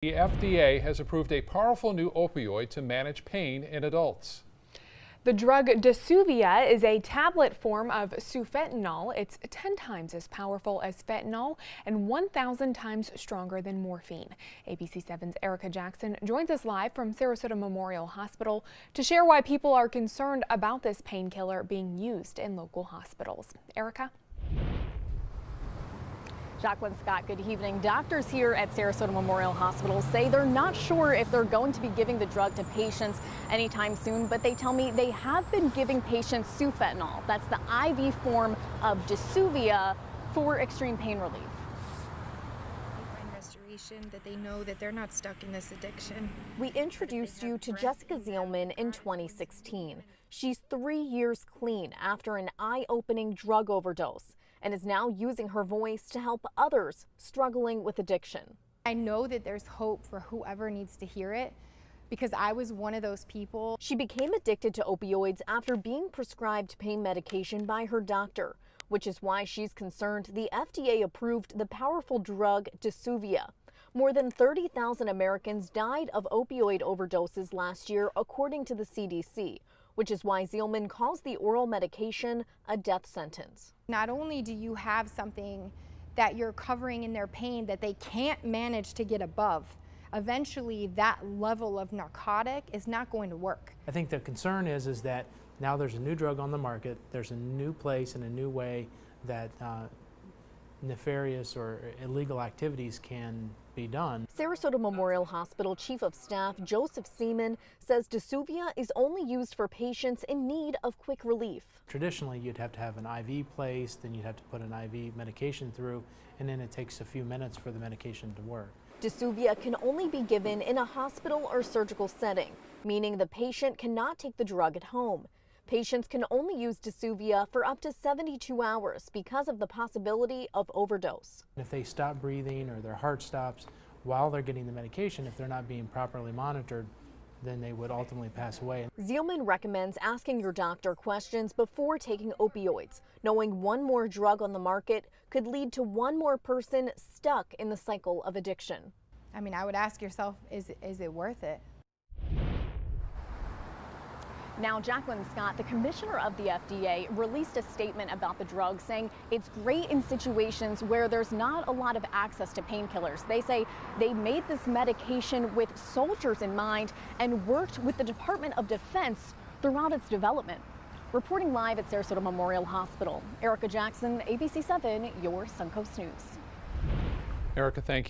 The FDA has approved a powerful new opioid to manage pain in adults. The drug Disuvia is a tablet form of sufentanil. It's 10 times as powerful as fentanyl and 1,000 times stronger than morphine. ABC 7's Erica Jackson joins us live from Sarasota Memorial Hospital to share why people are concerned about this painkiller being used in local hospitals. Erica? Jacqueline Scott, good evening. Doctors here at Sarasota Memorial Hospital say they're not sure if they're going to be giving the drug to patients anytime soon, but they tell me they have been giving patients sufentanil. That's the IV form of Disuvia for extreme pain relief. They find restoration, that they know that they're not stuck in this addiction. We introduced you to Jessica Zielman in 2016. She's 3 years clean after an eye-opening drug overdose, and is now using her voice to help others struggling with addiction. I know that there's hope for whoever needs to hear it, because I was one of those people. She became addicted to opioids after being prescribed pain medication by her doctor, which is why she's concerned the FDA approved the powerful drug Disuvia. More than 30,000 Americans died of opioid overdoses last year, according to the CDC, which is why Zielman calls the oral medication a death sentence. Not only do you have something that you're covering in their pain that they can't manage to get above, eventually that level of narcotic is not going to work. I think the concern is that now there's a new drug on the market, there's a new place and a new way that nefarious or illegal activities can be done. Sarasota Memorial Hospital Chief of Staff Joseph Seaman says Disuvia is only used for patients in need of quick relief. Traditionally, you'd have to have an IV placed, then you'd have to put an IV medication through, and then it takes a few minutes for the medication to work. Disuvia can only be given in a hospital or surgical setting, meaning the patient cannot take the drug at home. Patients can only use Disuvia for up to 72 hours because of the possibility of overdose. If they stop breathing or their heart stops while they're getting the medication, if they're not being properly monitored, then they would ultimately pass away. Zielman recommends asking your doctor questions before taking opioids. Knowing one more drug on the market could lead to one more person stuck in the cycle of addiction. I mean, I would ask yourself, is it worth it? Now, Jacqueline Scott, the commissioner of the FDA, released a statement about the drug saying it's great in situations where there's not a lot of access to painkillers. They say they made this medication with soldiers in mind and worked with the Department of Defense throughout its development. Reporting live at Sarasota Memorial Hospital, Erica Jackson, ABC 7, your Suncoast News. Erica, thank you.